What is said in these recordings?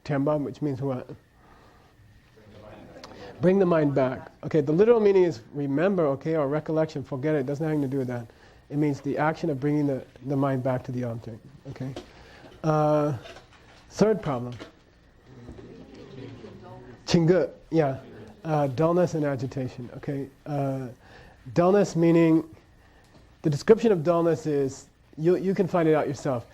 Tenba, which means what? Bring the mind back. Okay, the literal meaning is remember, okay, or recollection, forget it, doesn't have anything to do with that. It means the action of bringing the mind back to the object, okay? Third problem. Qingge, yeah. Dullness and agitation, okay? Dullness meaning, the description of dullness is, you can find it out yourself.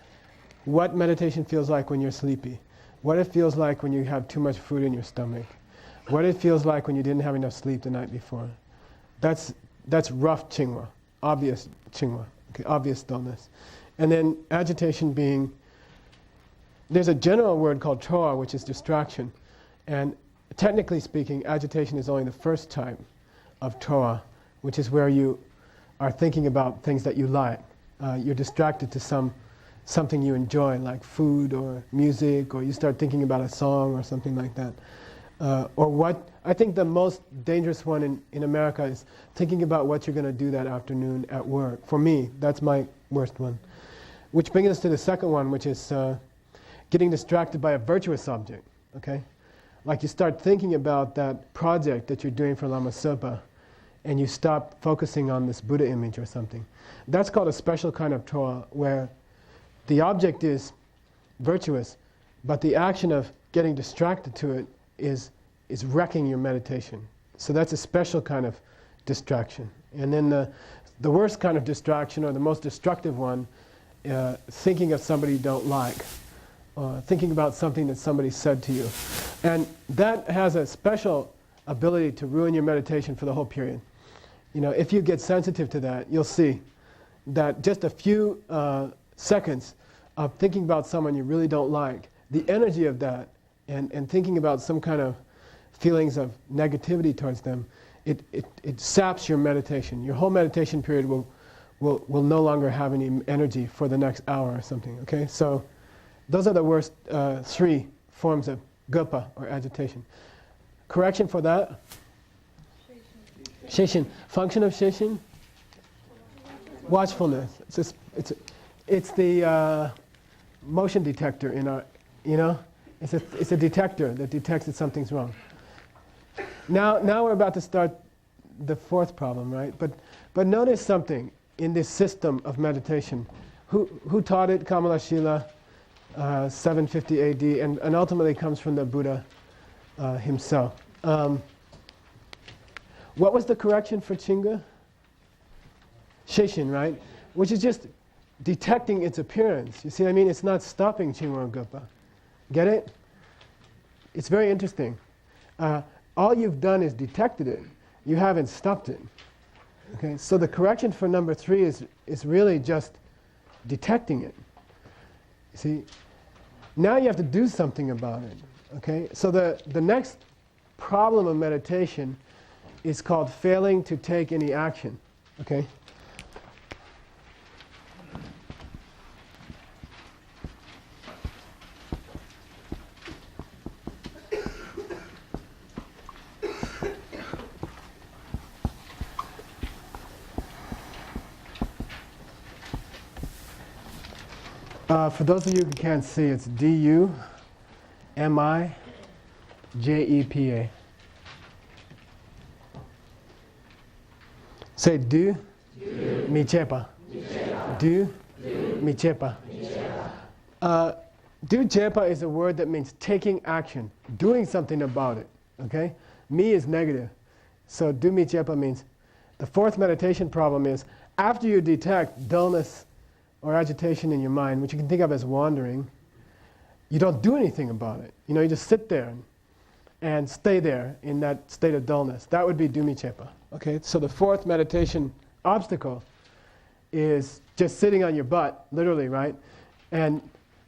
What meditation feels like when you're sleepy. What it feels like when you have too much food in your stomach. What it feels like when you didn't have enough sleep the night before. That's rough Qingwa, obvious Qingwa, okay, obvious dullness. And then agitation being, there's a general word called choa, which is distraction. And technically speaking, agitation is only the first type of choa, which is where you are thinking about things that you like. You're distracted to something you enjoy, like food or music, or you start thinking about a song or something like that. Or what, I think the most dangerous one in America is thinking about what you're going to do that afternoon at work. For me, that's my worst one. Which brings us to the second one, which is getting distracted by a virtuous object, okay? Like you start thinking about that project that you're doing for Lama Zopa, and you stop focusing on this Buddha image or something. That's called a special kind of choa, where the object is virtuous, but the action of getting distracted to it is wrecking your meditation. So that's a special kind of distraction. And then the worst kind of distraction, or the most destructive one, thinking of somebody you don't like, thinking about something that somebody said to you. And that has a special ability to ruin your meditation for the whole period. You know, if you get sensitive to that, you'll see that just a few seconds of thinking about someone you really don't like, the energy of that, and thinking about some kind of feelings of negativity towards them, it saps your meditation. Your whole meditation period will no longer have any energy for the next hour or something, okay? So those are the worst three forms of gupa, or agitation. Correction for that? Shishin. Function of shishin? Watchfulness. It's the motion detector in our, you know? It's a detector that detects that something's wrong. Now we're about to start the fourth problem, right? But notice something in this system of meditation. Who taught it? Kamala Shila, 750 AD, and ultimately comes from the Buddha himself. What was the correction for Qingge? Shishin, right? Which is just detecting its appearance. You see what I mean? It's not stopping Qingwa Gupa. Get it? It's very interesting. All you've done is detected it. You haven't stopped it. Okay, so the correction for number 3 is really just detecting it. You see, now you have to do something about it. Okay, so the next problem of meditation is called failing to take any action. Okay. For those of you who can't see, it's D-U-M-I-J-E-P-A. Say do, mi chepa. Do, mi chepa. Do chepa is a word that means taking action, doing something about it. Okay? Mi is negative. So do mi chepa means the fourth meditation problem is after you detect dullness or agitation in your mind, which you can think of as wandering, you don't do anything about it. You know, you just sit there and stay there in that state of dullness. That would be Dumi Chepa. Okay, so the fourth meditation obstacle is just sitting on your butt, literally, right? And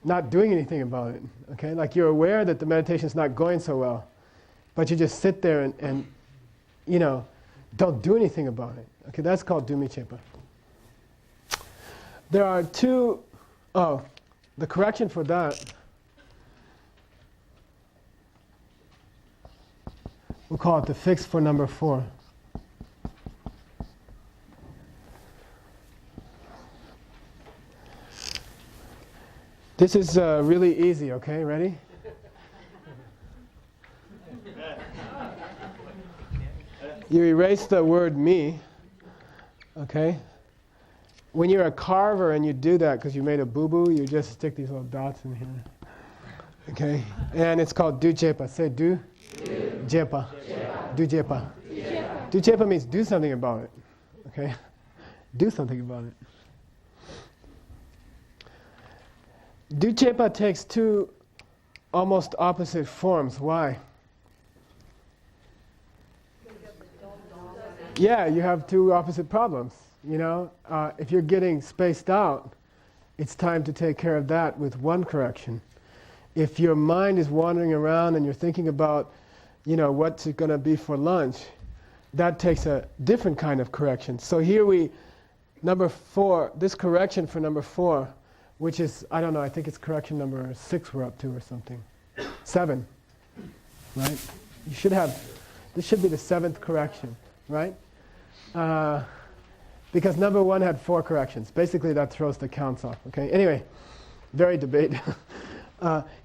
not doing anything about it. Okay, like you're aware that the meditation's not going so well, but you just sit there and you know, don't do anything about it. Okay, that's called Dumi Chepa. There are two, the correction for that, we'll call it the fix for number 4. This is really easy, okay? Ready? You erase the word me, okay? When you're a carver and you do that because you made a boo-boo, you just stick these little dots in here. Okay? And it's called dujepa. Say do. Jepa. Dujepa. Dujepa means do something about it. Okay? Do something about it. Dujepa takes two almost opposite forms. Why? Yeah, you have two opposite problems. You know, if you're getting spaced out, it's time to take care of that with one correction. If your mind is wandering around and you're thinking about, you know, what's it going to be for lunch, that takes a different kind of correction. So here number 4, this correction for number 4, which is, I don't know, I think it's correction number 6 we're up to or something. 7, right? You should have, this should be the 7th correction, right? Because number 1 had 4 corrections. Basically, that throws the counts off. Okay. Anyway, very debate.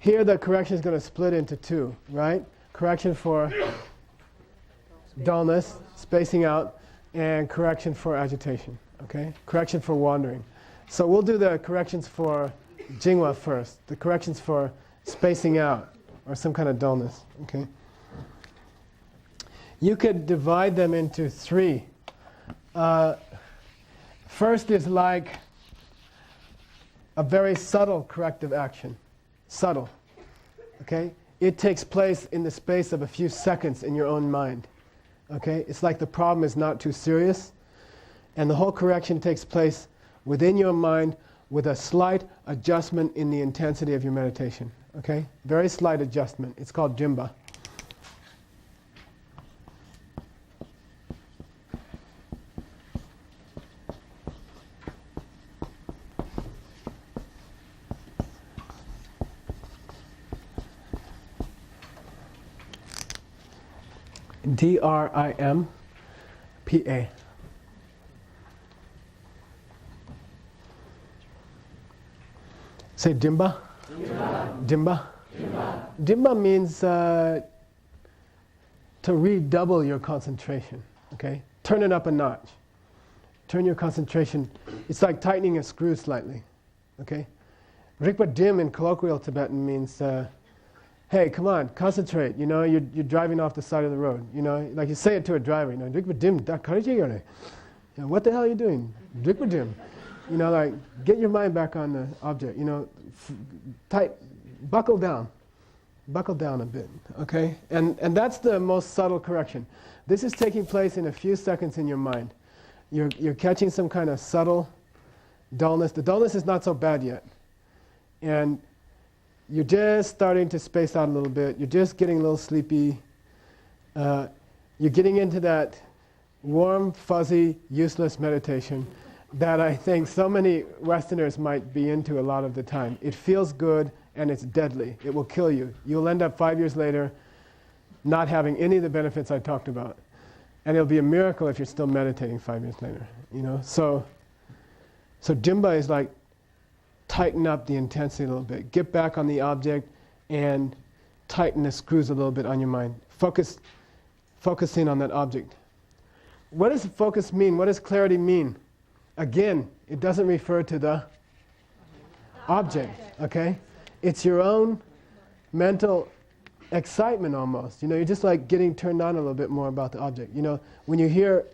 Here, the correction is going to split into 2, right? Correction for dullness, spacing out, and correction for agitation. Okay. Correction for wandering. So we'll do the corrections for Jingwa first. The corrections for spacing out or some kind of dullness. Okay. You could divide them into 3. First is like a very subtle corrective action. Subtle. Okay? It takes place in the space of a few seconds in your own mind. Okay? It's like the problem is not too serious, and the whole correction takes place within your mind with a slight adjustment in the intensity of your meditation. Okay? Very slight adjustment. It's called jimba. D-R-I-M-P-A. Say dimba. Dimba. Dimba means to redouble your concentration. Okay? Turn it up a notch. Turn your concentration. It's like tightening a screw slightly. Okay? Rikpa dim in colloquial Tibetan means hey, come on, concentrate. You know, you're driving off the side of the road. You know, like you say it to a driver. You know, what the hell are you doing? You know, like get your mind back on the object. You know, buckle down a bit. Okay, and that's the most subtle correction. This is taking place in a few seconds in your mind. You're catching some kind of subtle dullness. The dullness is not so bad yet, and you're just starting to space out a little bit. You're just getting a little sleepy. You're getting into that warm, fuzzy, useless meditation that I think so many Westerners might be into a lot of the time. It feels good and it's deadly. It will kill you. You'll end up 5 years later not having any of the benefits I talked about. And it'll be a miracle if you're still meditating 5 years later. You know? So jimba is like tighten up the intensity a little bit. Get back on the object and tighten the screws a little bit on your mind. Focusing on that object. What does focus mean? What does clarity mean? Again, it doesn't refer to the object, okay? It's your own mental excitement almost. You know, you're just like getting turned on a little bit more about the object. You know, when you hear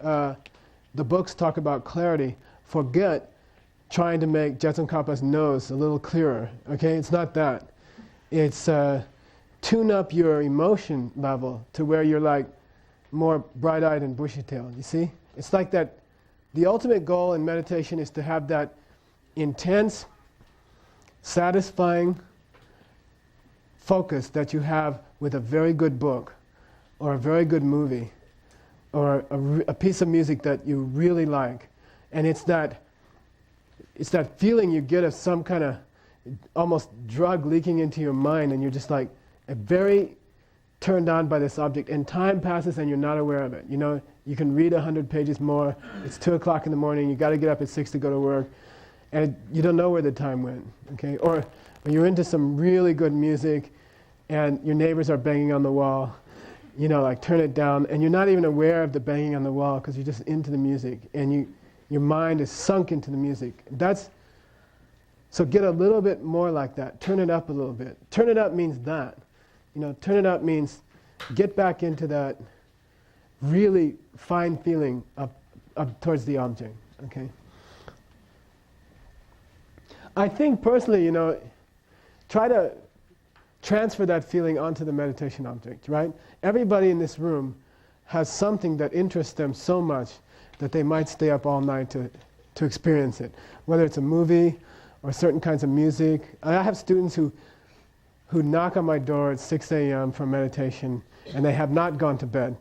the books talk about clarity, forget trying to make Jetsun Kappa's nose a little clearer, okay? It's not that. It's tune up your emotion level to where you're like more bright-eyed and bushy-tailed, you see? It's like that. The ultimate goal in meditation is to have that intense, satisfying focus that you have with a very good book or a very good movie or a piece of music that you really like. And it's that feeling you get of some kind of almost drug leaking into your mind, and you're just like very turned on by this object, and time passes and you're not aware of it. You know, you can read 100 pages more, it's 2 o'clock in the morning, you got to get up at 6 to go to work, and you don't know where the time went, okay? Or you're into some really good music, and your neighbors are banging on the wall, like turn it down, and you're not even aware of the banging on the wall because you're just into the music, and your mind is sunk into the music. So get a little bit more like that. Turn it up a little bit. Turn it up means that. Turn it up means get back into that really fine feeling up towards the object. Okay. I think personally, try to transfer that feeling onto the meditation object, right? Everybody in this room has something that interests them so much that they might stay up all night to experience it. Whether it's a movie or certain kinds of music. I have students who knock on my door at 6 a.m. for meditation, and they have not gone to bed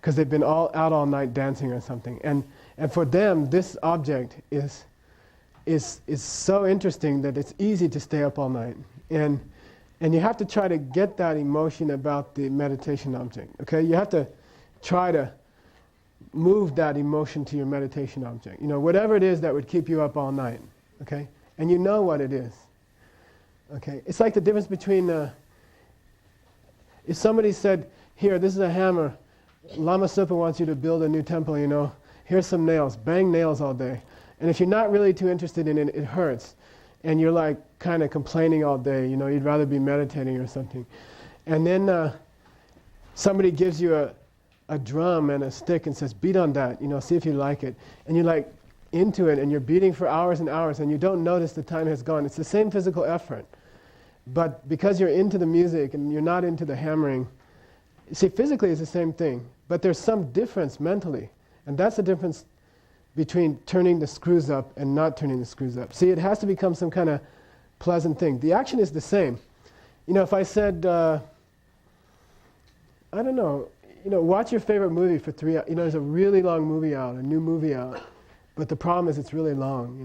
because they've been out all night dancing or something. And for them, this object is so interesting that it's easy to stay up all night. And you have to try to get that emotion about the meditation object. Okay, you have to try to move that emotion to your meditation object. Whatever it is that would keep you up all night. Okay, and you know what it is. Okay, it's like the difference between if somebody said, "Here, this is a hammer. Lama Supa wants you to build a new temple. Here's some nails. Bang nails all day." And if you're not really too interested in it, it hurts. And you're like kind of complaining all day, you'd rather be meditating or something. And then somebody gives you a drum and a stick and says, beat on that, see if you like it. And you're like into it and you're beating for hours and hours and you don't notice the time has gone. It's the same physical effort. But because you're into the music and you're not into the hammering, see, physically it's the same thing. But there's some difference mentally. And that's the difference between turning the screws up and not turning the screws up. See, it has to become some kind of pleasant thing. The action is the same. If I said, I don't know, watch your favorite movie for 3 hours. There's a really long movie out, a new movie out, but the problem is it's really long,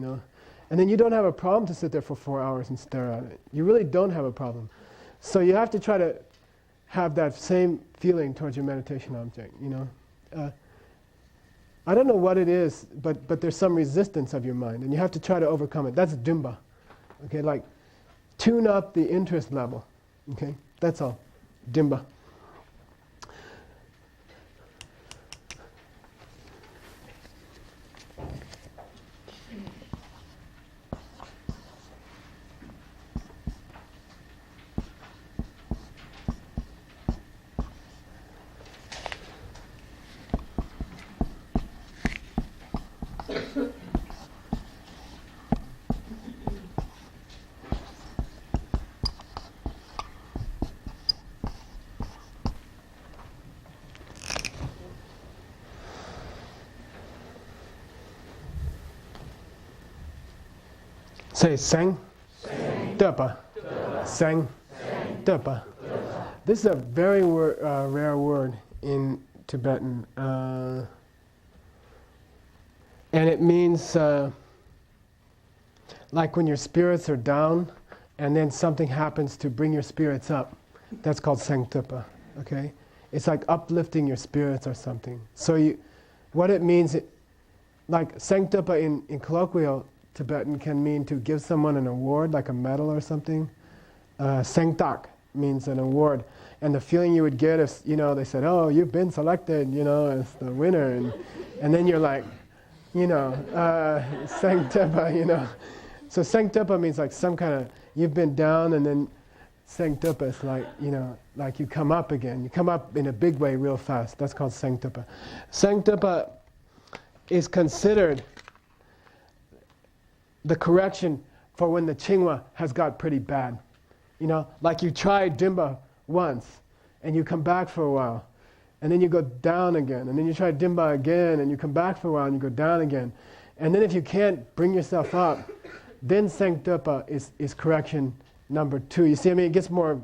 And then you don't have a problem to sit there for 4 hours and stare at it. You really don't have a problem. So you have to try to have that same feeling towards your meditation object, I don't know what it is, but there's some resistance of your mind, and you have to try to overcome it. That's dimba. Okay, like tune up the interest level. Okay, that's all. Dimba. Say sang, tepa, sang, tepa. This is a very rare word in Tibetan, and it means like when your spirits are down, and then something happens to bring your spirits up. That's called sang tepa. Okay, it's like uplifting your spirits or something. So what it means, like sang tepa in colloquial Tibetan can mean to give someone an award, like a medal or something. Sengtak means an award. And the feeling you would get if, they said, oh, you've been selected, as the winner. And then you're like, Sengtepa, So Sengtepa means like some kind of, you've been down, and then Sengtepa is like, like you come up again. You come up in a big way real fast. That's called Sengtepa. Sengtepa is considered the correction for when the Chingwa has got pretty bad. Like you tried Dimba once, and you come back for a while, and then you go down again, and then you try Dimba again, and you come back for a while, and you go down again. And then if you can't bring yourself up, then Sengtepa is correction number 2. You see, it gets more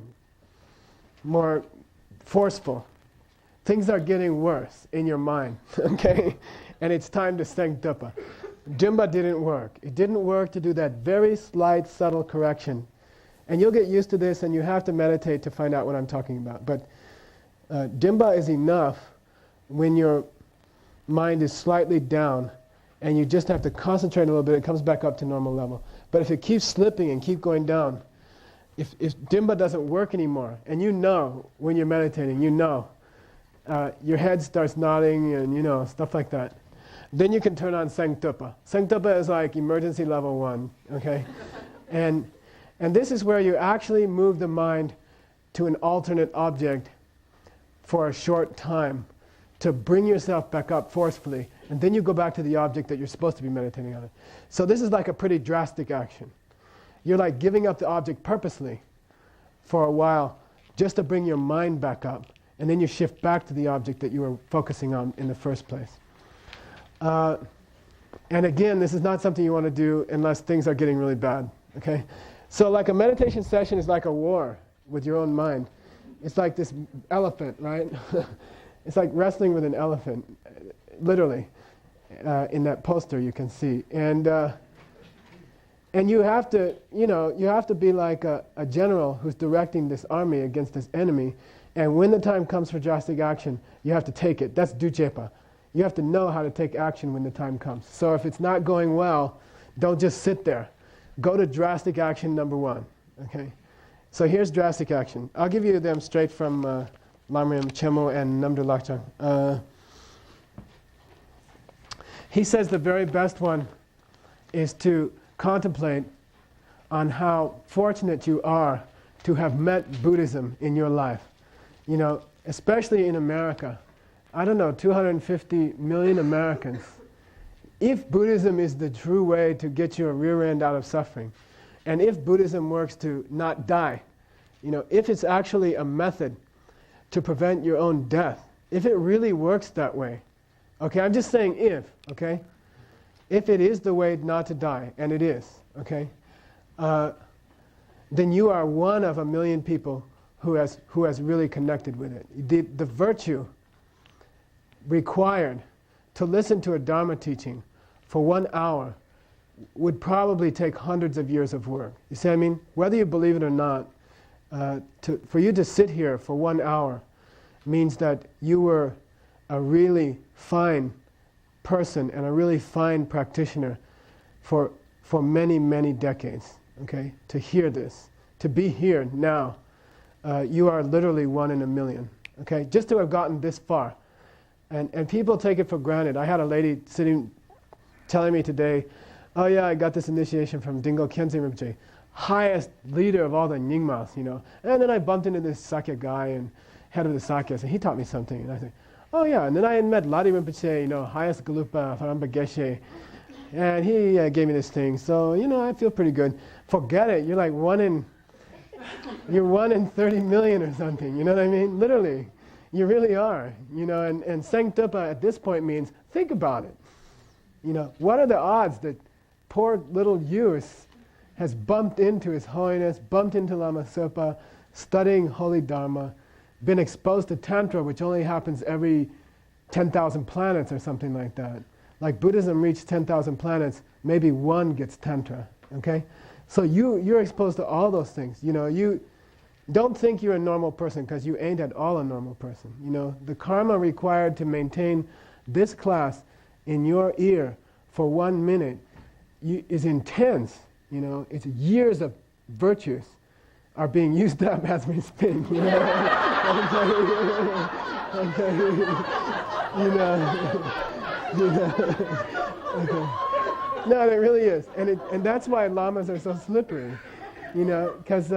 forceful. Things are getting worse in your mind, okay? And it's time to Sengtepa. Dimba didn't work. It didn't work to do that very slight, subtle correction. And you'll get used to this, and you have to meditate to find out what I'm talking about. But Dimba is enough when your mind is slightly down, and you just have to concentrate a little bit, it comes back up to normal level. But if it keeps slipping and keep going down, if Dimba doesn't work anymore, and when you're meditating, your head starts nodding and, you know, stuff like that. Then you can turn on Sengtupa. Sengtupa is like emergency level 1, okay? And this is where you actually move the mind to an alternate object for a short time to bring yourself back up forcefully, and then you go back to the object that you're supposed to be meditating on. So this is like a pretty drastic action. You're like giving up the object purposely for a while just to bring your mind back up, and then you shift back to the object that you were focusing on in the first place. And again, this is not something you want to do unless things are getting really bad, okay? So like a meditation session is like a war with your own mind. It's like this elephant, right? It's like wrestling with an elephant, literally. In that poster you can see. And you have to, you know, you have to be like a general who's directing this army against this enemy. And when the time comes for drastic action, you have to take it. That's duchepa. You have to know how to take action when the time comes. So if it's not going well, don't just sit there. Go to drastic action number 1, okay? So here's drastic action. I'll give you them straight from Lamrim Chemo and Namdul Lakchang. He says the very best one is to contemplate on how fortunate you are to have met Buddhism in your life. You know, especially in America. I don't know, 250 million Americans. If Buddhism is the true way to get your rear end out of suffering, and if Buddhism works to not die, you know, if it's actually a method to prevent your own death, if it really works that way, okay, I'm just saying if, okay? If it is the way not to die, and it is, okay? Then you are one of a million people who has really connected with it. The virtue required to listen to a Dharma teaching for 1 hour would probably take hundreds of years of work. You see what I mean? Whether you believe it or not, for you to sit here for 1 hour means that you were a really fine person and a really fine practitioner for many, many decades, okay? To hear this, to be here now, you are literally 1 in a million, okay? Just to have gotten this far. And people take it for granted. I had a lady sitting, telling me today, oh yeah, I got this initiation from Dingo Khyentse Rinpoche, highest leader of all the Nyingmas, you know. And then I bumped into this Sakya guy and head of the Sakyas, and he taught me something. And I said, oh yeah, and then I had met Ladi Rinpoche, you know, highest Galupa, Faramba Geshe, and he gave me this thing. So, you know, I feel pretty good. Forget it, you're like 1 in 30 million or something, you know what I mean? Literally. You really are, you know, and Sengtupa at this point means, think about it. You know, what are the odds that poor little youth has bumped into His Holiness, bumped into Lama Zopa, studying Holy Dharma, been exposed to Tantra, which only happens every 10,000 planets or something like that. Like Buddhism reached 10,000 planets, maybe 1 gets Tantra, okay? So you're exposed to all those things, you know, you don't think you're a normal person, because you ain't at all a normal person. You know, the karma required to maintain this class in your ear for 1 minute is intense. You know, it's years of virtues are being used up as we speak. You know, No, it really is, and that's why lamas are so slippery. You know, because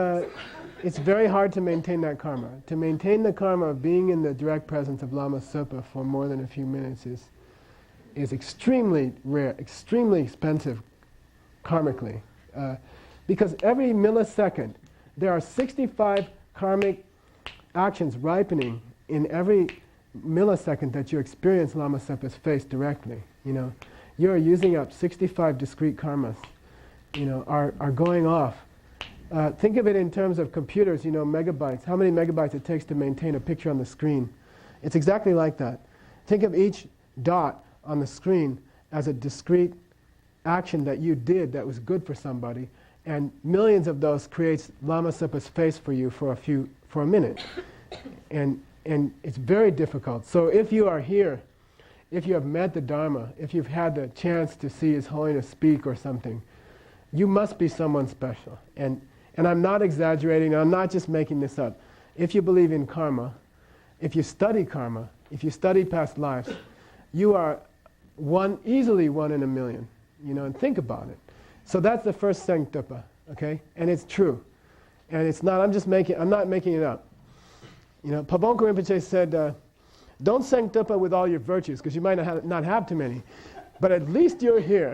it's very hard to maintain that karma. To maintain the karma of being in the direct presence of Lama Zopa for more than a few minutes is extremely rare, extremely expensive karmically. Because every millisecond, there are 65 karmic actions ripening in every millisecond that you experience Lama Zopa's face directly. You know, you're using up 65 discrete karmas, you know, are going off. Think of it in terms of computers, you know, megabytes, how many megabytes it takes to maintain a picture on the screen. It's exactly like that. Think of each dot on the screen as a discrete action that you did that was good for somebody, and millions of those creates Lama Zopa's face for you for a minute. And it's very difficult. So if you are here, if you have met the Dharma, if you've had the chance to see His Holiness speak or something, you must be someone special. And I'm not exaggerating, I'm not just making this up. If you believe in karma, if you study karma, if you study past lives, you are easily one in a million, and think about it. So that's the first sanctupa, okay? And it's true. And it's not, I'm not making it up. Pabonka Rinpoche said, don't sanctupa with all your virtues, because you might not have too many, but at least you're here,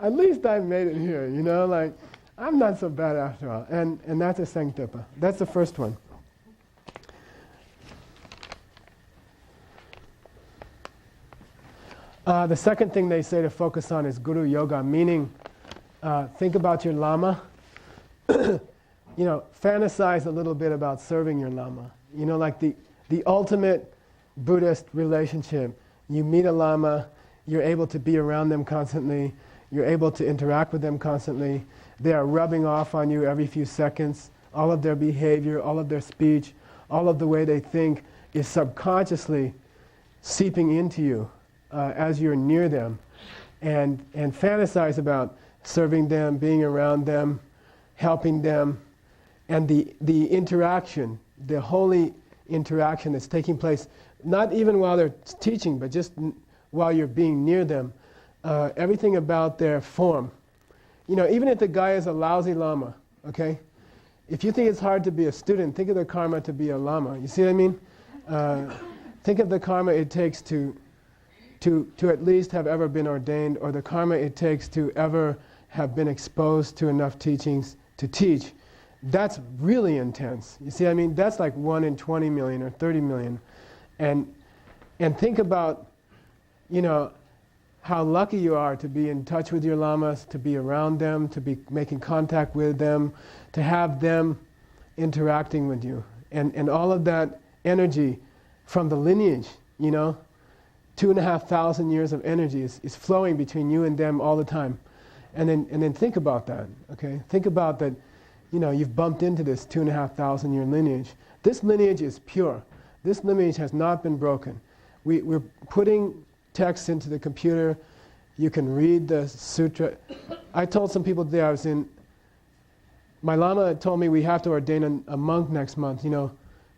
at least I made it here, like, I'm not so bad after all. And that's a sanctupa. That's the first one. The second thing they say to focus on is Guru Yoga, meaning think about your Lama. Fantasize a little bit about serving your Lama. Like the ultimate Buddhist relationship. You meet a Lama, you're able to be around them constantly, you're able to interact with them constantly. They are rubbing off on you every few seconds. All of their behavior, all of their speech, all of the way they think is subconsciously seeping into you as you're near them. And fantasize about serving them, being around them, helping them, and the interaction, the holy interaction that's taking place, not even while they're teaching, but just while you're being near them. Everything about their form. Even if the guy is a lousy Lama, okay? If you think it's hard to be a student, think of the karma to be a Lama. You see what I mean? Think of the karma it takes to at least have ever been ordained, or the karma it takes to ever have been exposed to enough teachings to teach. That's really intense. You see what I mean? That's like 1 in 20 million or 30 million. And think about, how lucky you are to be in touch with your lamas, to be around them, to be making contact with them, to have them interacting with you. And all of that energy from the lineage, 2,500 years of energy is flowing between you and them all the time. And then think about that, okay? Think about that, you've bumped into this 2,500 year lineage. This lineage is pure. This lineage has not been broken. We're putting text into the computer. You can read the sutra. I told some people today my Lama told me we have to ordain a monk next month,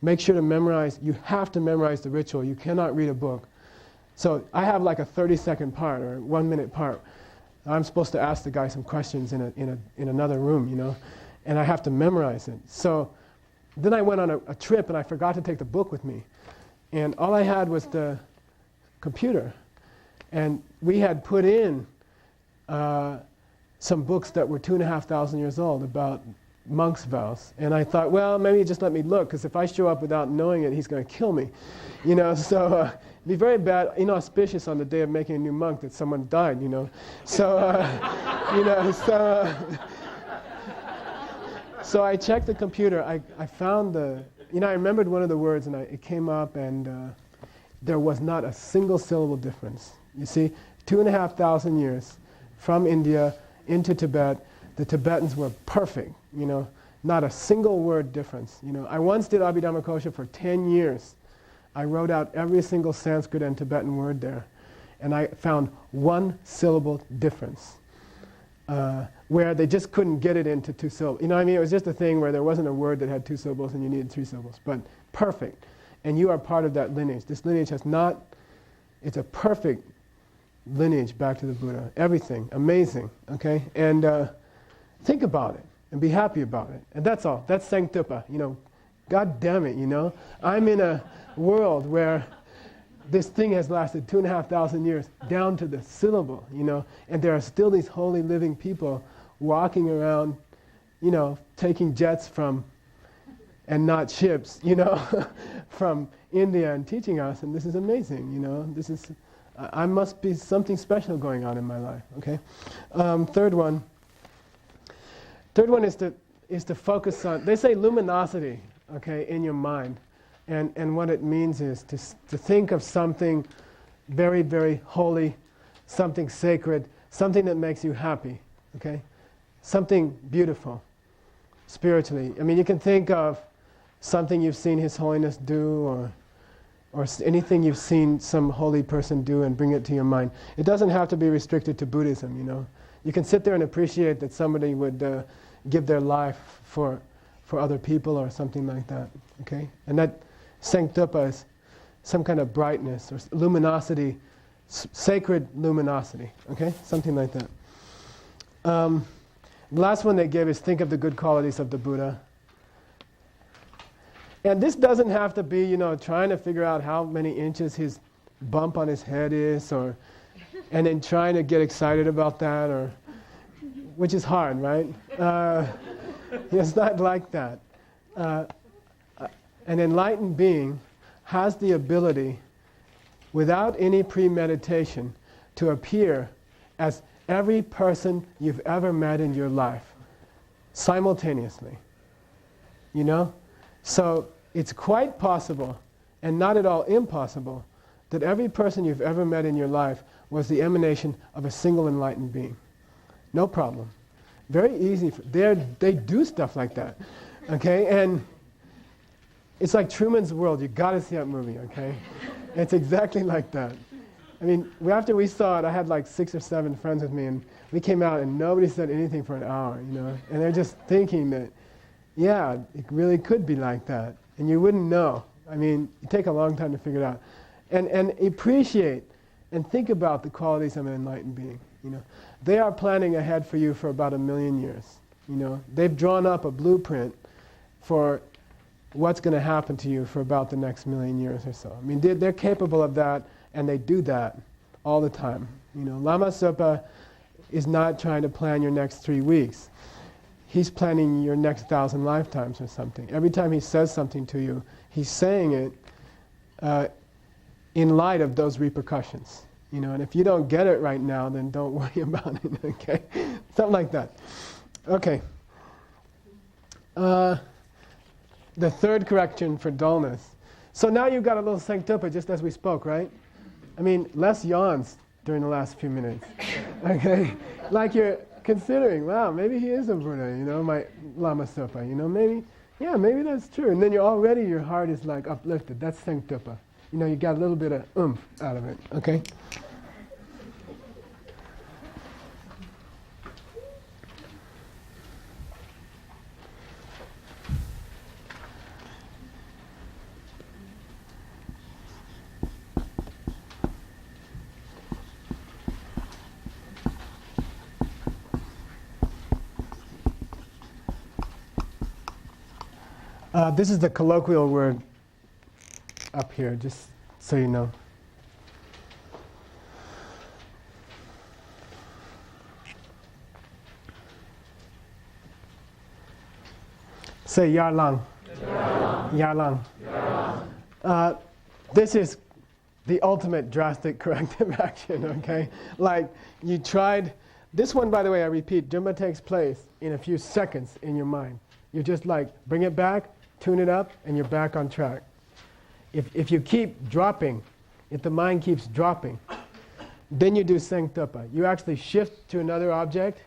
make sure to memorize, you have to memorize the ritual. You cannot read a book. So I have like a 30-second part or 1 minute part. I'm supposed to ask the guy some questions in another room, and I have to memorize it. So then I went on a trip and I forgot to take the book with me. And all I had was the computer. And we had put in some books that were 2,500 years old about monks' vows. And I thought, well, maybe just let me look, because if I show up without knowing it, he's going to kill me. So it'd be very bad, inauspicious on the day of making a new monk that someone died, So I checked the computer. I found I remembered one of the words, and it came up, and there was not a single syllable difference. You see, 2,500 years from India into Tibet, the Tibetans were perfect, not a single word difference. I once did Abhidhammakosha for 10 years. I wrote out every single Sanskrit and Tibetan word there, and I found 1 syllable difference, where they just couldn't get it into 2 syllables. It was just a thing where there wasn't a word that had 2 syllables and you needed 3 syllables, but perfect. And you are part of that lineage. This lineage it's a perfect lineage back to the Buddha. Everything, amazing, okay? And think about it and be happy about it. And that's all. That's sanctupa, God damn it, I'm in a world where this thing has lasted 2,500 years down to the syllable, and there are still these holy living people walking around, taking jets and not ships, from India and teaching us, and this is amazing, I must be something special going on in my life, okay? Third one is to focus on, they say luminosity, okay, in your mind. And what it means is to think of something very, very holy, something sacred, something that makes you happy, okay? Something beautiful, spiritually. You can think of something you've seen His Holiness do, or anything you've seen some holy person do, and bring it to your mind. It doesn't have to be restricted to Buddhism, You can sit there and appreciate that somebody would give their life for for other people or something like that. Okay, and that sanctupa is some kind of brightness or luminosity, sacred luminosity. Okay, something like that. The last one they give is think of the good qualities of the Buddha. And this doesn't have to be, trying to figure out how many inches his bump on his head is, and then trying to get excited about that, which is hard, right? It's not like that. An enlightened being has the ability, without any premeditation, to appear as every person you've ever met in your life, simultaneously. So it's quite possible, and not at all impossible, that every person you've ever met in your life was the emanation of a single enlightened being. No problem. Very easy. They do stuff like that. Okay? And it's like Truman's World. You got to see that movie, okay? It's exactly like that. I mean, after we saw it, I had like 6 or 7 friends with me, and we came out and nobody said anything for an hour, And they're just thinking that, yeah, it really could be like that. And you wouldn't know. I mean, it take a long time to figure it out. And appreciate and think about the qualities of an enlightened being. They are planning ahead for you for about 1 million years. They've drawn up a blueprint for what's going to happen to you for about the next 1 million years or so. I mean, they're capable of that, and they do that all the time. Lama Zopa is not trying to plan your next 3 weeks. He's planning your next 1,000 lifetimes or something. Every time he says something to you, he's saying it in light of those repercussions. And if you don't get it right now, then don't worry about it, okay? Something like that. Okay. The third correction for dullness. So now you've got a little sanctupa just as we spoke, right? I mean, less yawns during the last few minutes. Okay? Like you're considering, wow, maybe he is a Buddha, my Lama Zopa, maybe that's true. And then your heart is like uplifted. That's sanctupa. You got a little bit of oomph out of it, okay? This is the colloquial word up here, just so you know. Say yarlang. Yarlang. This is the ultimate drastic corrective action, okay? Like you tried, this one, by the way, I repeat, Jumba takes place in a few seconds in your mind. You just like bring it back, tune it up, and you're back on track. If you keep dropping, if the mind keeps dropping, then you do sanctupa. You actually shift to another object,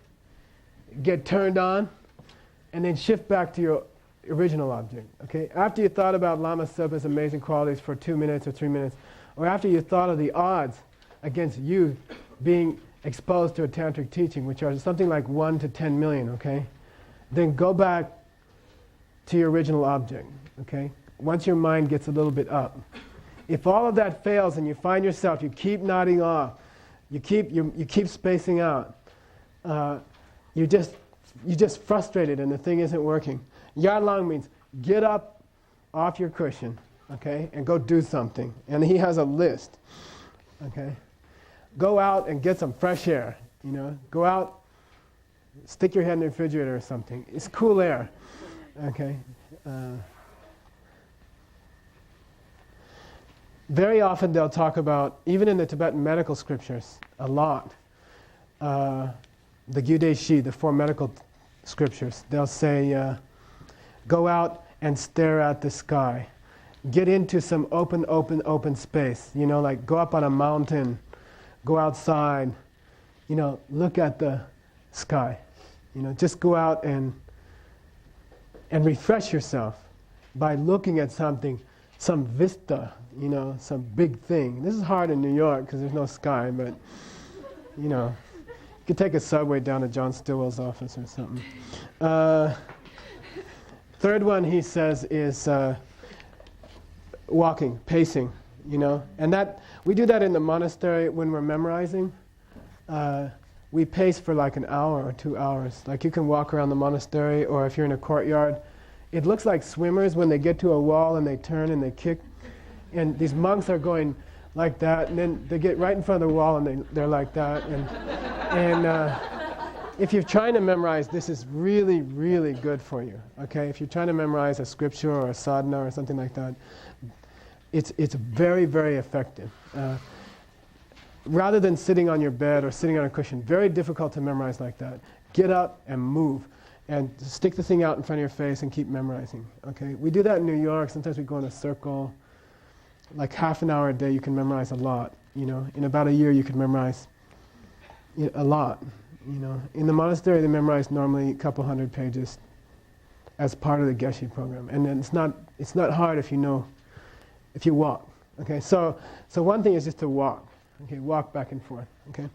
get turned on, and then shift back to your original object. Okay? After you thought about Lama Zopa's amazing qualities for 2 minutes or 3 minutes, or after you thought of the odds against you being exposed to a tantric teaching, which are something like 1 to 10 million, okay? Then go back to your original object, okay? Once your mind gets a little bit up. If all of that fails and you find yourself, you keep nodding off, you keep spacing out, you're just frustrated and the thing isn't working. Yarlang means get up off your cushion, okay, and go do something. And he has a list, okay? Go out and get some fresh air, Go out, stick your head in the refrigerator or something. It's cool air, okay? Very often they'll talk about, even in the Tibetan medical scriptures, a lot, the Gyude Shi, the 4 medical scriptures, they'll say, go out and stare at the sky. Get into some open space. Like go up on a mountain, go outside, look at the sky. Just go out and refresh yourself by looking at something, some vista, some big thing. This is hard in New York because there's no sky, but, you could take a subway down to John Stillwell's office or something. Third one he says is walking, pacing, you know. And that we do that in the monastery when we're memorizing. We pace for like an hour or 2 hours. Like you can walk around the monastery, or if you're in a courtyard, it looks like swimmers when they get to a wall and they turn and they kick. And these monks are going like that, and then they get right in front of the wall and they're like that. And if you're trying to memorize, this is really, really good for you. Okay, if you're trying to memorize a scripture or a sadhana or something like that, it's very, very effective. Rather than sitting on your bed or sitting on a cushion, very difficult to memorize like that. Get up and move, and stick the thing out in front of your face and keep memorizing. Okay, we do that in New York. Sometimes we go in a circle. Like half an hour a day, you can memorize a lot. You know, in about a year, you can memorize a lot. You know, in the monastery, they memorize normally a couple hundred pages as part of the Geshe program, and then it's not hard if you walk. Okay, so one thing is just to walk. Okay, walk back and forth. Okay,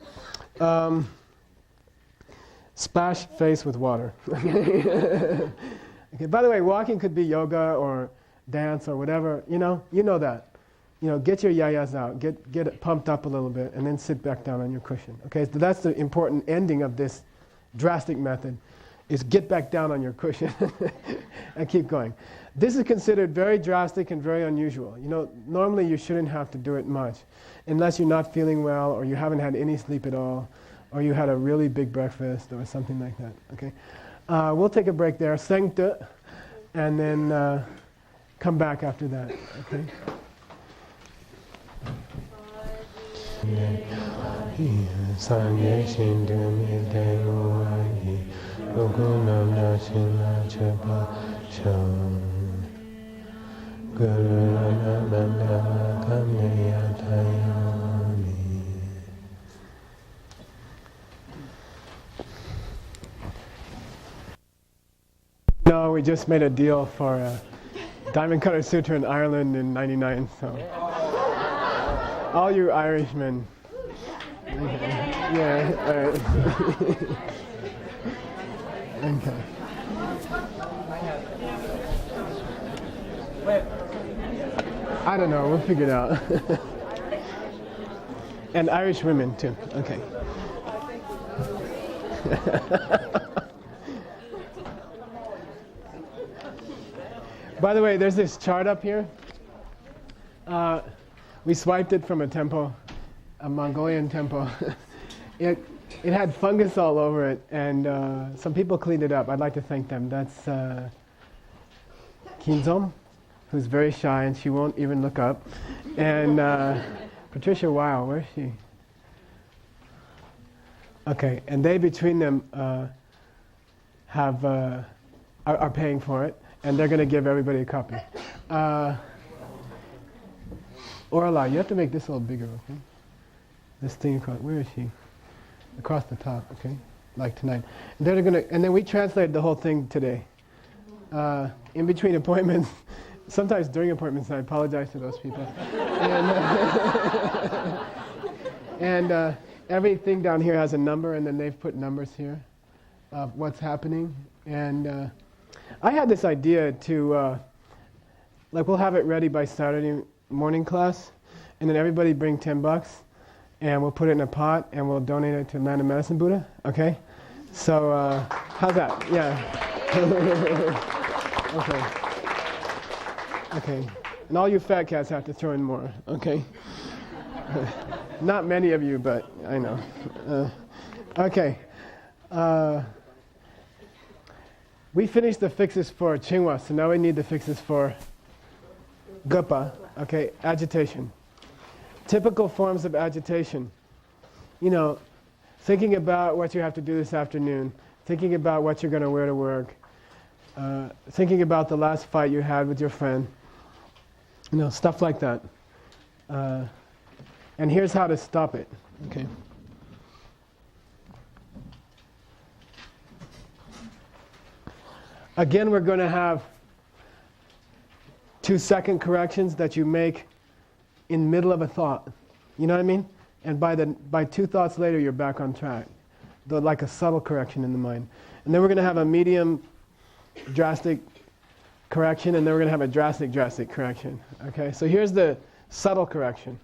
splash face with water. Okay. By the way, walking could be yoga or dance or whatever. You know that. You know, get your yayas out, get it pumped up a little bit, and then sit back down on your cushion. Okay, so that's the important ending of this drastic method, is get back down on your cushion and keep going. This is considered very drastic and very unusual. You know, normally you shouldn't have to do it much, unless you're not feeling well, or you haven't had any sleep at all, or you had a really big breakfast, or something like that. Okay, we'll take a break there, Sengte, and then come back after that. Okay. No, we just made a deal for Diamond Cutter Sutra in Ireland in '99, so all you Irishmen. Okay. Yeah, all right. Okay. I don't know, we'll figure it out. And Irish women too, okay. By the way, there's this chart up here. We swiped it from a temple, a Mongolian temple. It had fungus all over it, and some people cleaned it up. I'd like to thank them. That's Kinzom, who's very shy and she won't even look up. And Patricia Weil, where is she? Okay, and they between them are paying for it, and they're going to give everybody a copy. Orla, you have to make this a little bigger, okay? This thing across, where is she? Across the top, okay? Like tonight. And then we translated the whole thing today. In between appointments, sometimes during appointments, I apologize to those people. And everything down here has a number, and then they've put numbers here of what's happening. And I had this idea to, like, we'll have it ready by Saturday morning class, and then everybody bring $10, and we'll put it in a pot, and we'll donate it to Land of Medicine Buddha, okay? So, how's that? Yeah. Okay. And all you fat cats have to throw in more, okay? Not many of you, but I know. Okay. We finished the fixes for Chingwa, so now we need the fixes for Gupa, okay, agitation. Typical forms of agitation. You know, thinking about what you have to do this afternoon, thinking about what you're going to wear to work, thinking about the last fight you had with your friend, you know, stuff like that. And here's how to stop it, okay. Again, we're going to have 2-second corrections that you make in middle of a thought. You know what I mean? And by 2 thoughts later, you're back on track. Like a subtle correction in the mind. And then we're going to have a medium, drastic correction, and then we're going to have a drastic correction. Okay, so here's the subtle correction.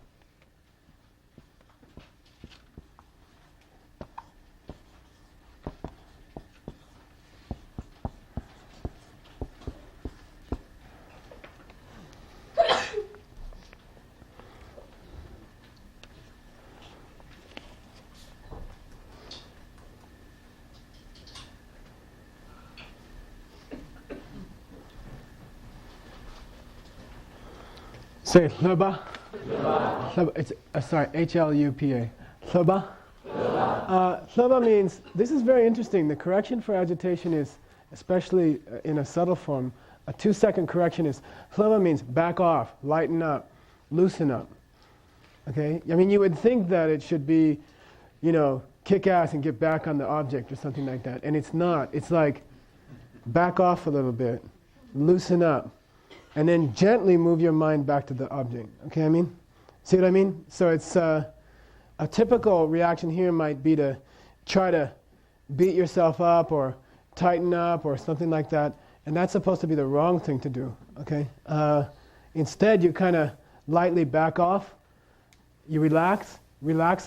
Say hlupa. It's sorry, H-L-U-P-A. Hlupa. Hlupa means, this is very interesting. The correction for agitation is, especially in a subtle form, a 2-second correction is, hlupa means back off, lighten up, loosen up. Okay? I mean, you would think that it should be, you know, kick ass and get back on the object or something like that. And it's not. It's like, back off a little bit, loosen up. And then gently move your mind back to the object. Okay, I mean? See what I mean? So it's a typical reaction here might be to try to beat yourself up or tighten up or something like that. And that's supposed to be the wrong thing to do. Okay? Instead, you kind of lightly back off. You relax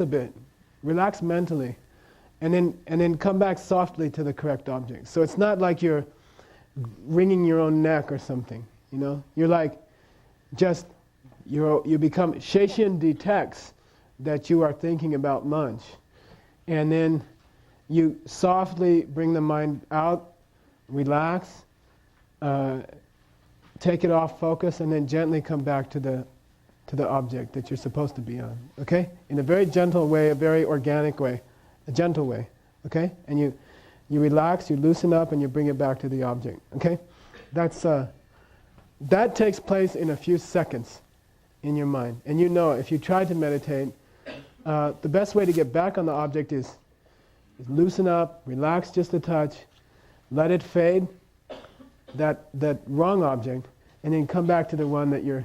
a bit. Relax mentally. And then come back softly to the correct object. So it's not like you're wringing your own neck or something. You know, you're like, you become, Sheshin detects that you are thinking about lunch. And then you softly bring the mind out, relax, take it off focus, and then gently come back to the object that you're supposed to be on. Okay? In a very gentle way, a very organic way, a gentle way. Okay? And you relax, you loosen up, and you bring it back to the object. Okay? That takes place in a few seconds in your mind. And you know, if you try to meditate, the best way to get back on the object is loosen up, relax just a touch, let it fade, that wrong object, and then come back to the one that you're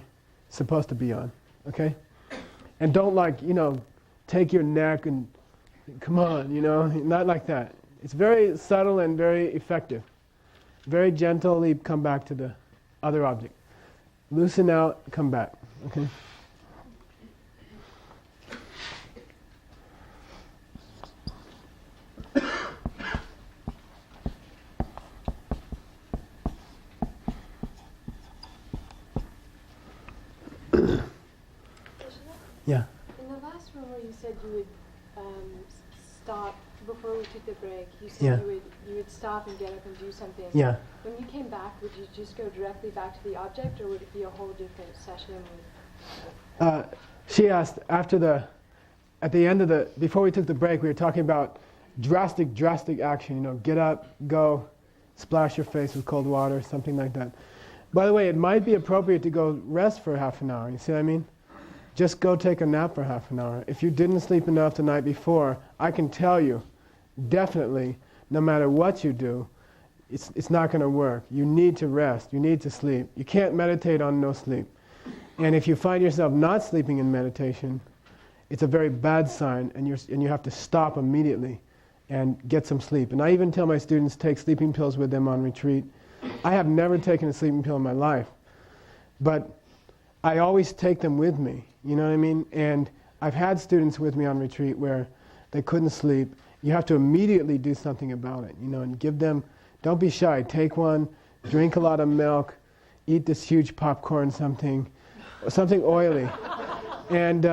supposed to be on. Okay? And don't take your neck and come on, not like that. It's very subtle and very effective. Very gently come back to the other object. Loosen out, come back. Okay? Yeah. In the last one where you said you would stop before we took the break, you said Yeah. you would stop and get up and do something. Yeah. When you came back, would you just go directly back to the object, or would it be a whole different session? She asked at the end of before we took the break, we were talking about drastic action. Get up, go, splash your face with cold water, something like that. By the way, it might be appropriate to go rest for half an hour. You see what I mean? Just go take a nap for half an hour. If you didn't sleep enough the night before, I can tell you, definitely, no matter what you do, it's not going to work. You need to rest. You need to sleep. You can't meditate on no sleep. And if you find yourself not sleeping in meditation, it's a very bad sign, and you have to stop immediately and get some sleep. And I even tell my students take sleeping pills with them on retreat. I have never taken a sleeping pill in my life, but I always take them with me. You know what I mean? And I've had students with me on retreat where they couldn't sleep. You have to immediately do something about it, and give them, don't be shy, take one, drink a lot of milk, eat this huge popcorn something oily, and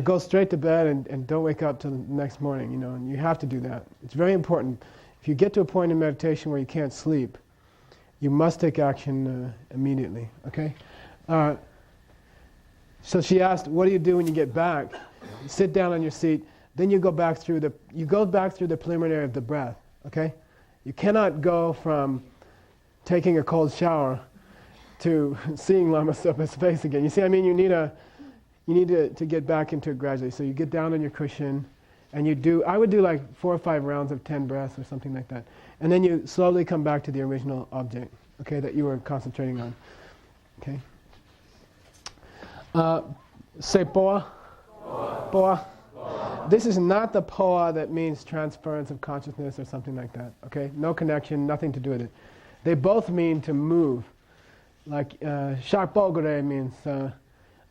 go straight to bed and don't wake up till the next morning, and you have to do that. It's very important. If you get to a point in meditation where you can't sleep, you must take action immediately, okay? So she asked, what do you do when you get back? You sit down on your seat, then you go back through the preliminary of the breath, okay? You cannot go from taking a cold shower to seeing Lama Sopa's face again. You see, you need to get back into it gradually. So you get down on your cushion, and I would do like 4 or 5 rounds of 10 breaths or something like that. And then you slowly come back to the original object, okay, that you were concentrating on, okay? Say poa. Poa. This is not the poa that means transference of consciousness or something like that, okay? No connection, nothing to do with it. They both mean to move. Like Sharpogore means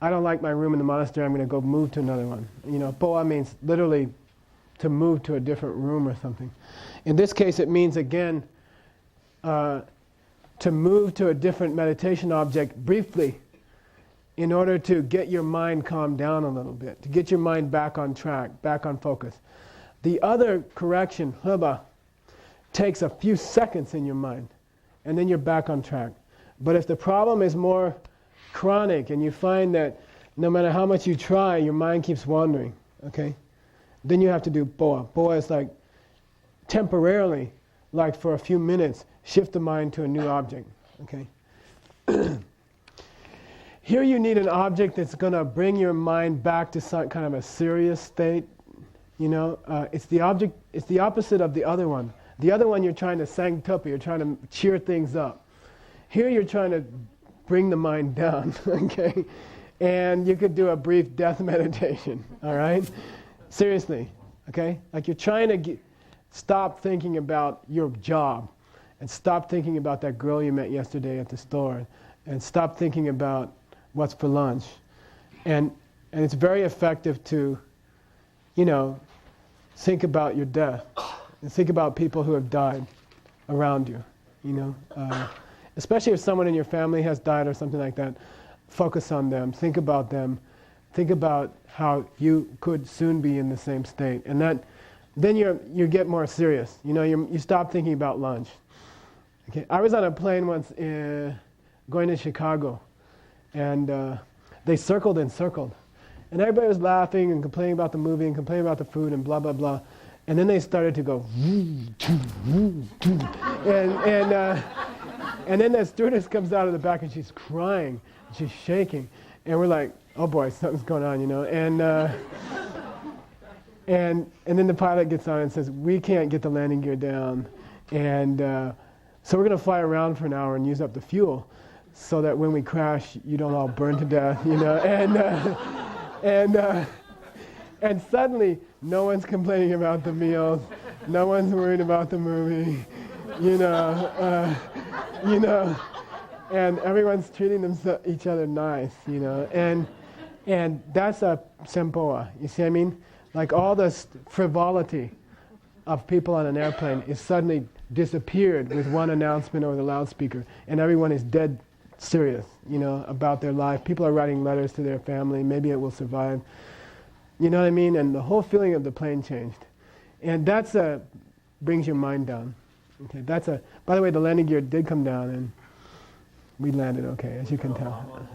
I don't like my room in the monastery, I'm going to go move to another one. You know, Boa means literally to move to a different room or something. In this case it means again to move to a different meditation object briefly in order to get your mind calmed down a little bit, to get your mind back on track, back on focus. The other correction, heba, takes a few seconds in your mind, and then you're back on track. But if the problem is more chronic and you find that no matter how much you try, your mind keeps wandering, okay, then you have to do boa. Boa is like temporarily, like for a few minutes, shift the mind to a new object, okay. Here you need an object that's going to bring your mind back to some kind of a serious state. You know, it's the opposite of the other one. The other one you're trying to sangtupa, you're trying to cheer things up. Here you're trying to bring the mind down, okay? And you could do a brief death meditation, all right? Seriously, okay? Like you're trying to stop thinking about your job and stop thinking about that girl you met yesterday at the store and stop thinking about what's for lunch. And it's very effective to, you know, think about your death and think about people who have died around you, you know. Especially if someone in your family has died or something like that, focus on them, think about them, think about how you could soon be in the same state. And that, then you get more serious. You know, you stop thinking about lunch. Okay, I was on a plane once going to Chicago, and they circled and circled. And everybody was laughing and complaining about the movie and complaining about the food and blah, blah, blah. And then they started to go, and then the stewardess comes out of the back and she's crying, she's shaking. And we're like, oh boy, something's going on, you know. And then the pilot gets on and says, we can't get the landing gear down. And so we're going to fly around for an hour and use up the fuel so that when we crash, you don't all burn to death, you know. And suddenly, no one's complaining about the meals, no one's worried about the movie, you know, and everyone's treating each other nice, you know, and that's a sempoa. You see what I mean? Like all this frivolity of people on an airplane is suddenly disappeared with one announcement over the loudspeaker, and everyone is dead serious, you know, about their life. People are writing letters to their family. Maybe it will survive. You know what I mean? And the whole feeling of the plane changed, and that's brings your mind down. Okay, by the way, the landing gear did come down, and we landed okay, as you can tell.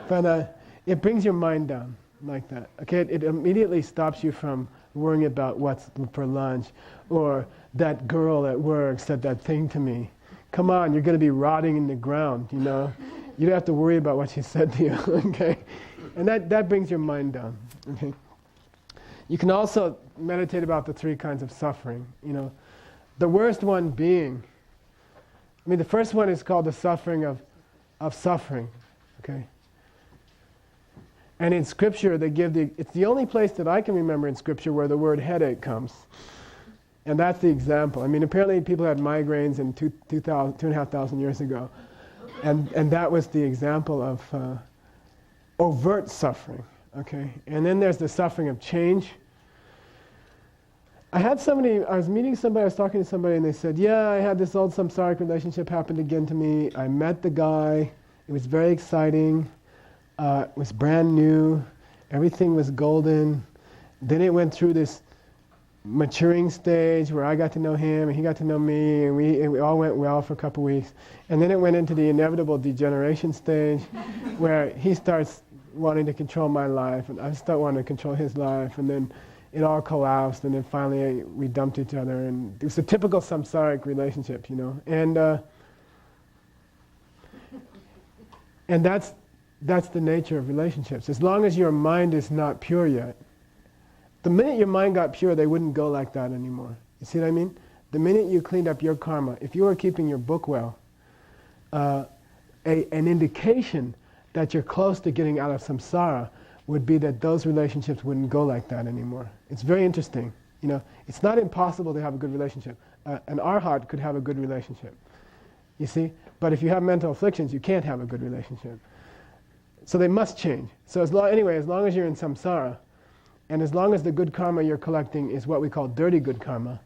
But it brings your mind down like that. Okay, it immediately stops you from worrying about what's for lunch, or that girl at work said that thing to me. Come on, you're going to be rotting in the ground, you know. You don't have to worry about what she said to you, okay? And that brings your mind down, okay? You can also meditate about the three kinds of suffering, you know. The worst one being, the first one is called the suffering of suffering, okay? And in Scripture, they give it's the only place that I can remember in Scripture where the word headache comes. And that's the example. Apparently people had migraines in 2,500 years ago. And that was the example of overt suffering, okay? And then there's the suffering of change. I was meeting somebody, I was talking to somebody, and they said, yeah, I had this old samsaric relationship happened again to me. I met the guy. It was very exciting. It was brand new. Everything was golden. Then it went through this maturing stage where I got to know him and he got to know me, and we all went well for a couple weeks. And then it went into the inevitable degeneration stage where he starts wanting to control my life and I start wanting to control his life, and then it all collapsed, and then finally we dumped each other, and it was a typical samsaric relationship, you know. And that's the nature of relationships. As long as your mind is not pure yet. The minute your mind got pure, they wouldn't go like that anymore. You see what I mean? The minute you cleaned up your karma, if you were keeping your book well, an indication that you're close to getting out of samsara would be that those relationships wouldn't go like that anymore. It's very interesting. You know, it's not impossible to have a good relationship. An arhat could have a good relationship. You see? But if you have mental afflictions, you can't have a good relationship. So they must change. So as long as you're in samsara, and as long as the good karma you're collecting is what we call dirty good karma,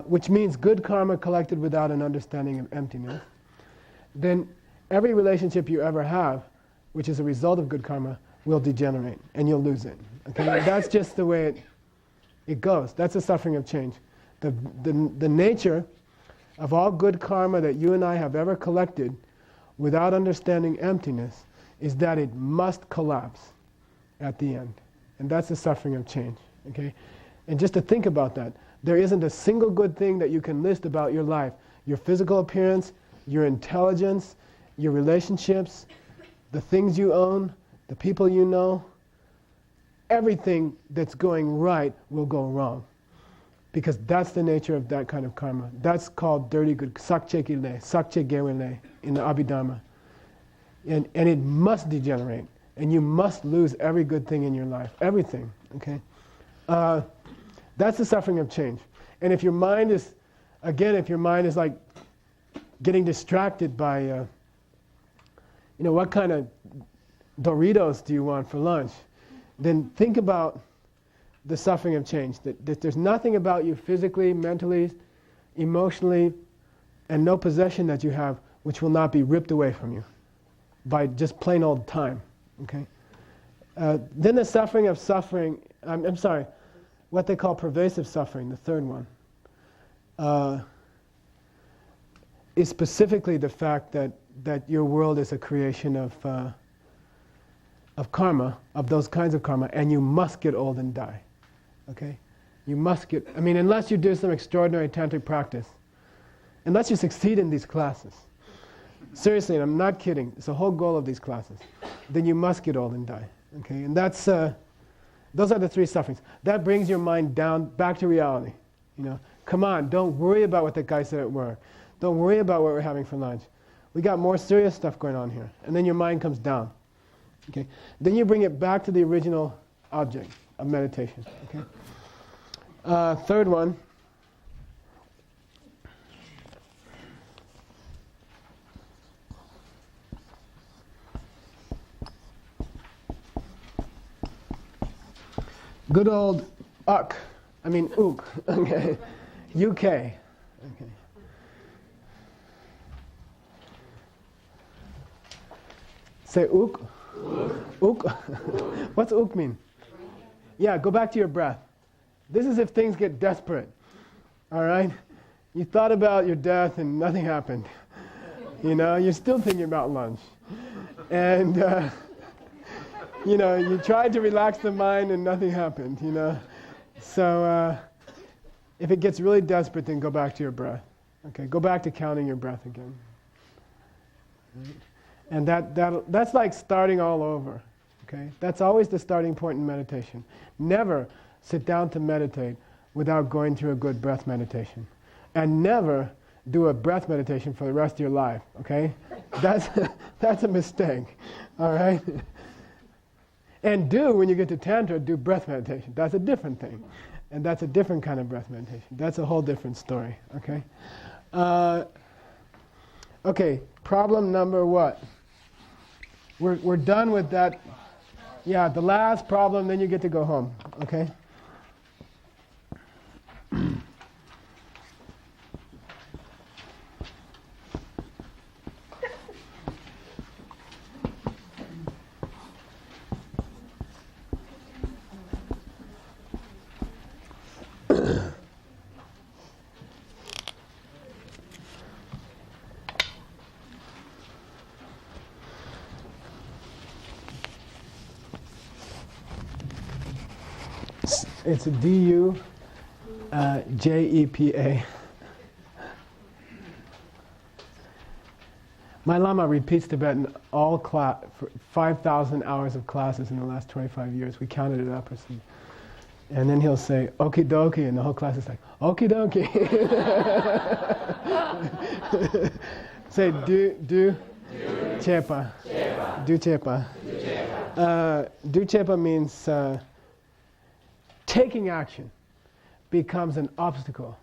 which means good karma collected without an understanding of emptiness, then every relationship you ever have, which is a result of good karma, will degenerate and you'll lose it. Okay? And that's just the way it goes. That's the suffering of change. The nature of all good karma that you and I have ever collected without understanding emptiness is that it must collapse at the end. And that's the suffering of change. Okay? And just to think about that, there isn't a single good thing that you can list about your life. Your physical appearance, your intelligence, your relationships, the things you own, the people you know, everything that's going right will go wrong. Because that's the nature of that kind of karma. That's called dirty good, sakche kile, sakche gewele in the Abhidharma. And it must degenerate. And you must lose every good thing in your life. Everything. Okay? That's the suffering of change. And if your mind is like getting distracted by, what kind of Doritos do you want for lunch? Then think about the suffering of change. That there's nothing about you physically, mentally, emotionally, and no possession that you have which will not be ripped away from you by just plain old time. Okay? Then the suffering of suffering, what they call pervasive suffering, the third one, is specifically the fact that your world is a creation of karma, of those kinds of karma, and you must get old and die. Okay? You must unless you do some extraordinary tantric practice, unless you succeed in these classes, seriously, and I'm not kidding, it's the whole goal of these classes, then you must get old and die. Okay? And that's, those are the three sufferings. That brings your mind down, back to reality. Come on, don't worry about what the guy said at work. Don't worry about what we're having for lunch. We got more serious stuff going on here. And then your mind comes down. Okay? Then you bring it back to the original object of meditation. Okay? Third one. Good old ook. Okay. UK. Okay. Say ook. Ook. What's ook mean? Yeah, go back to your breath. This is if things get desperate. All right? You thought about your death and nothing happened. You're still thinking about lunch. And you tried to relax the mind and nothing happened, So if it gets really desperate, then go back to your breath. Okay, go back to counting your breath again. Right? And that's like starting all over. Okay? That's always the starting point in meditation. Never sit down to meditate without going through a good breath meditation. And never do a breath meditation for the rest of your life. Okay? That's a mistake. All right? And when you get to Tantra, do breath meditation. That's a different thing. And that's a different kind of breath meditation. That's a whole different story. Okay? Okay, problem number what? We're done with that. Yeah, the last problem, then you get to go home. Okay? It's a D-U-J-E-P-A. My Lama repeats Tibetan all class for 5,000 hours of classes in the last 25 years. We counted it up or something. And then he'll say, okie dokie, and the whole class is like, okie dokie. Say, do chepa. Do chepa. Do chepa means taking action becomes an obstacle.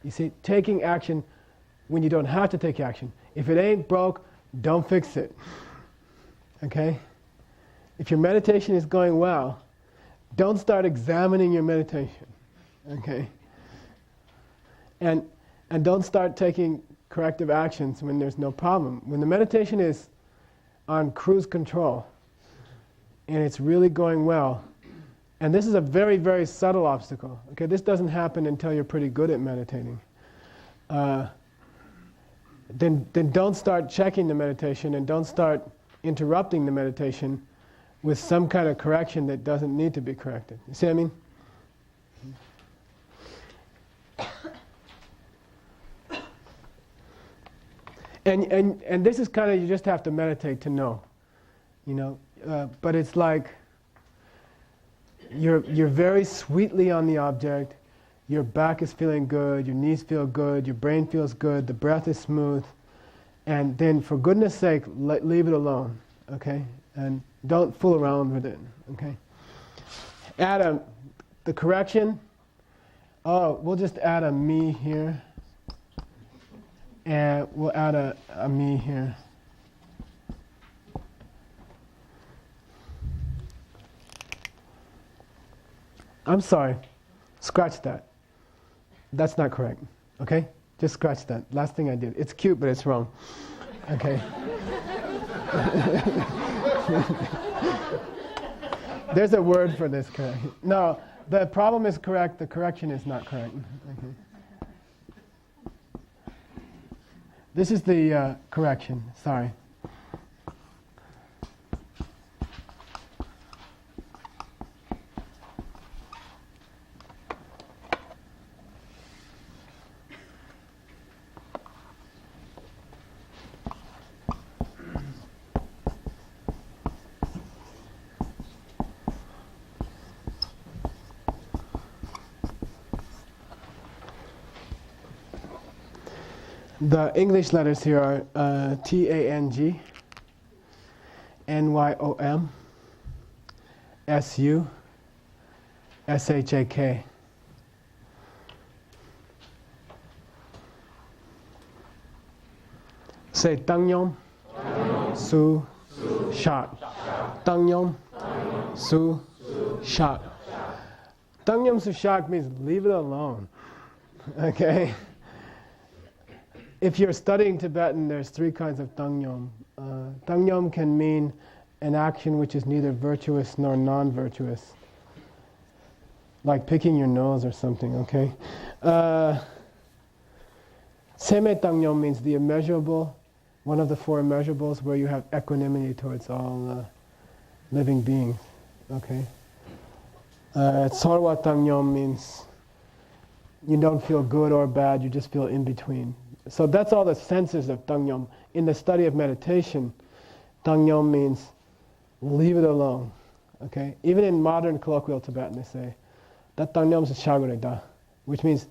You see, taking action when you don't have to take action. If it ain't broke, don't fix it. Okay? If your meditation is going well, don't start examining your meditation. Okay? And don't start taking corrective actions when there's no problem. When the meditation is on cruise control and it's really going well, and this is a very, very subtle obstacle. Okay, this doesn't happen until you're pretty good at meditating. Then don't start checking the meditation and don't start interrupting the meditation with some kind of correction that doesn't need to be corrected. You see what I mean? And this is kind of, you just have to meditate to know, you know. But it's like you're very sweetly on the object. Your back is feeling good, your knees feel good, your brain feels good, the breath is smooth, and then for goodness sake, leave it alone, okay? And don't fool around with it, okay? Add the correction. Oh, we'll just add a me here. And we'll add a me here. I'm sorry, scratch that. That's not correct, okay? Just scratch that. Last thing I did. It's cute, but it's wrong. Okay? There's a word for this, correct? No, the problem is correct, the correction is not correct. Okay. This is the correction, sorry. The English letters here are T-A-N-G, N-Y-O-M, S-U, S-H-A-K. Say Tangyom, Su, Shak. Tangyom, Su, Shak. Tangyom Su Shak means leave it alone. Okay? If you're studying Tibetan, there's three kinds of Tangyom. Tangyom can mean an action which is neither virtuous nor non-virtuous. Like picking your nose or something, okay? Seme Tangyom means the immeasurable, one of the four immeasurables where you have equanimity towards all living beings, okay? Sorwa Tangyom means you don't feel good or bad, you just feel in between. So that's all the senses of Tangyom. In the study of meditation, Tangyom means leave it alone. Okay? Even in modern colloquial Tibetan, they say, that Tangyom is shagure da, which means,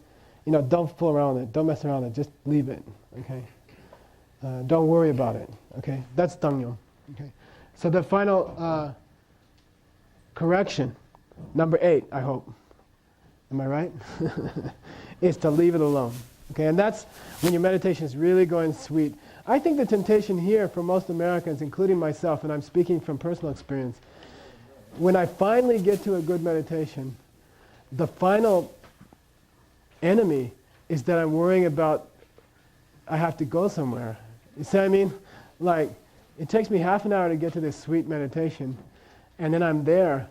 you know, don't fool around with it, don't mess around with it, just leave it. Okay? Don't worry about it. Okay? That's Tangyom. Okay? So the final correction, number 8, I hope. Am I right? Is to leave it alone. Okay, and that's when your meditation is really going sweet. I think the temptation here for most Americans, including myself, and I'm speaking from personal experience, when I finally get to a good meditation, the final enemy is that I'm worrying about I have to go somewhere. You see what I mean? Like, it takes me half an hour to get to this sweet meditation, and then I'm there,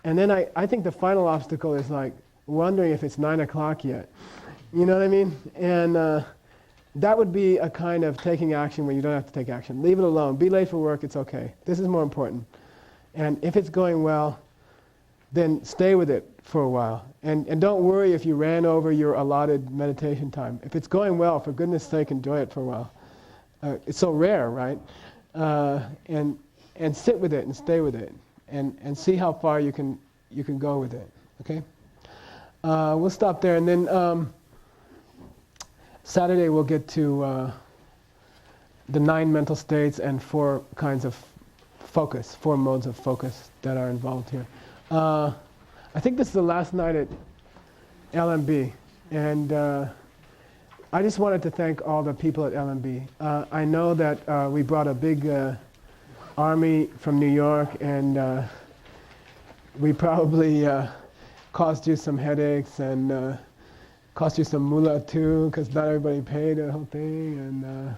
and then I think the final obstacle is like wondering if it's 9 o'clock yet. You know what I mean? And that would be a kind of taking action when you don't have to take action. Leave it alone. Be late for work, it's okay. This is more important. And if it's going well, then stay with it for a while. And don't worry if you ran over your allotted meditation time. If it's going well, for goodness sake, enjoy it for a while. It's so rare, right? And sit with it and stay with it. And see how far you can go with it. Okay? We'll stop there. And then Saturday we'll get to the 9 mental states and 4 kinds of focus, 4 modes of focus that are involved here. I think this is the last night at LMB, and I just wanted to thank all the people at LMB. I know that we brought a big army from New York, and we probably caused you some headaches and cost you some moolah too, because not everybody paid the whole thing. And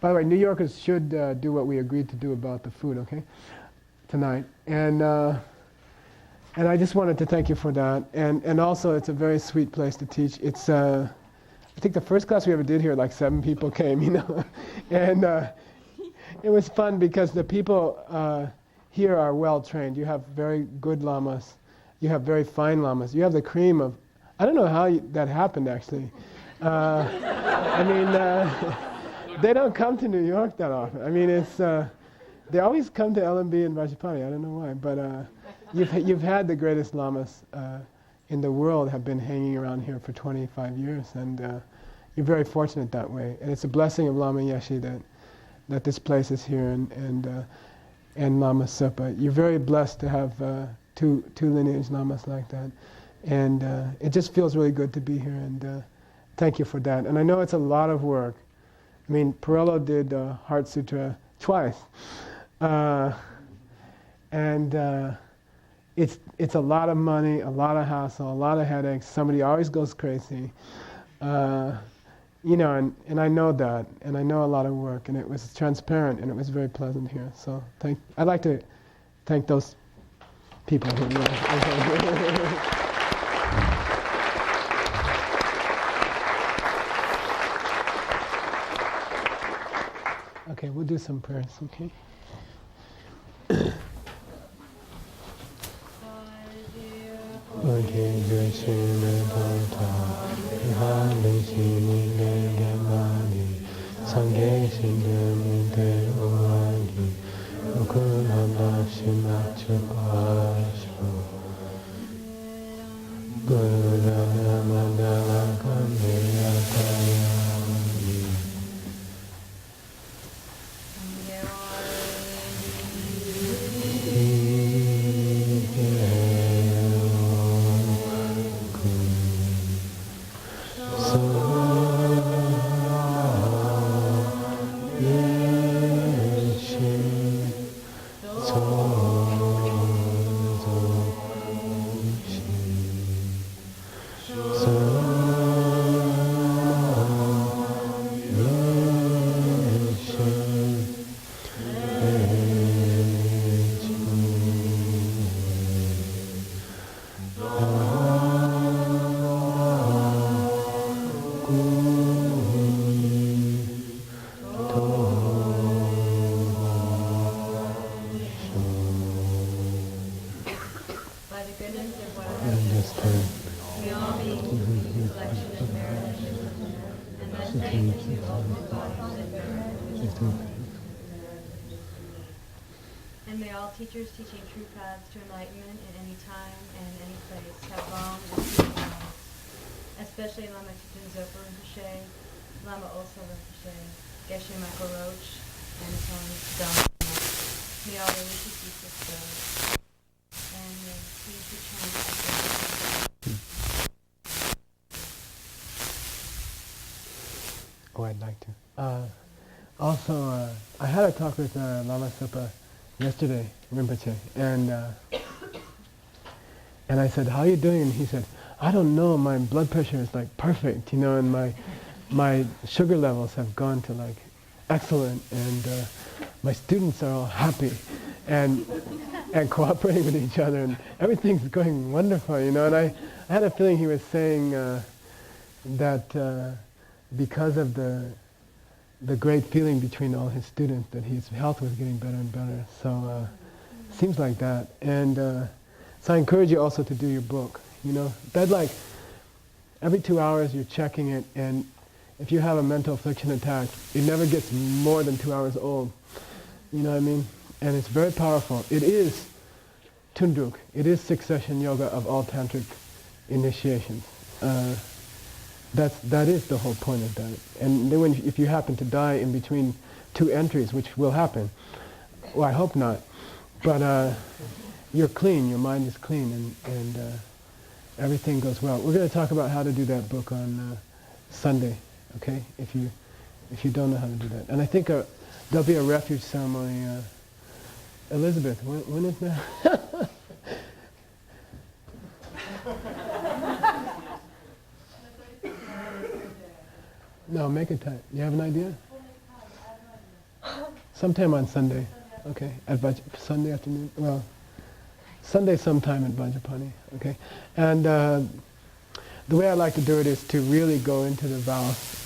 by the way, New Yorkers should do what we agreed to do about the food, okay, tonight. And I just wanted to thank you for that. And also, it's a very sweet place to teach. It's I think the first class we ever did here, like 7 people came, you know, and it was fun because the people here are well trained. You have very good lamas. You have very fine lamas. You have the cream of, I don't know how that happened actually. I mean, they don't come to New York that often. I mean, it's, they always come to LMB and Vajrapani. I don't know why, but you've had the greatest lamas in the world have been hanging around here for 25 years, and you're very fortunate that way. And it's a blessing of Lama Yeshe that this place is here, and Lama Supa. You're very blessed to have two lineage lamas like that, and it just feels really good to be here. And thank you for that. And I know it's a lot of work. I mean, Parello did Heart Sutra twice, and it's a lot of money, a lot of hassle, a lot of headaches. Somebody always goes crazy, you know, and I know that, and I know a lot of work, and it was transparent, and it was very pleasant here. So I'd like to thank those people who. Okay, we'll do some prayers. Okay. And may all teachers teaching true paths to enlightenment in any time and any place have long and sweet lives, especially Lama Tujin Zopa Rinpoche, Lama Osa Rinpoche, Geshe Michael Roach, and Tony Dhamma. May all religious teachers go, and may please return to Oh, I'd like to. Also, I had a talk with Lama Supa yesterday, Rinpoche, and I said, "How are you doing?" And he said, "I don't know. My blood pressure is like perfect, you know, and my sugar levels have gone to like excellent, and my students are all happy, and cooperating with each other, and everything's going wonderful, you know." And I had a feeling he was saying that because of the great feeling between all his students, that his health was getting better and better. So seems like that. And so I encourage you also to do your book. You know, that like every 2 hours you're checking it, and if you have a mental affliction attack, it never gets more than 2 hours old. You know what I mean? And it's very powerful. It is Tunduk. It is succession yoga of all tantric initiations. That is the whole point of that. And then if you happen to die in between 2 entries, which will happen, well, I hope not, but you're clean, your mind is clean, and everything goes well. We're going to talk about how to do that book on Sunday, okay, if you don't know how to do that. And I think there'll be a refuge ceremony. Elizabeth, when is that? No, make it time. You have an idea? Sometime on Sunday. Okay, at Sunday afternoon. Well, Sunday sometime at Vajrapani. Okay, and the way I like to do it is to really go into the vows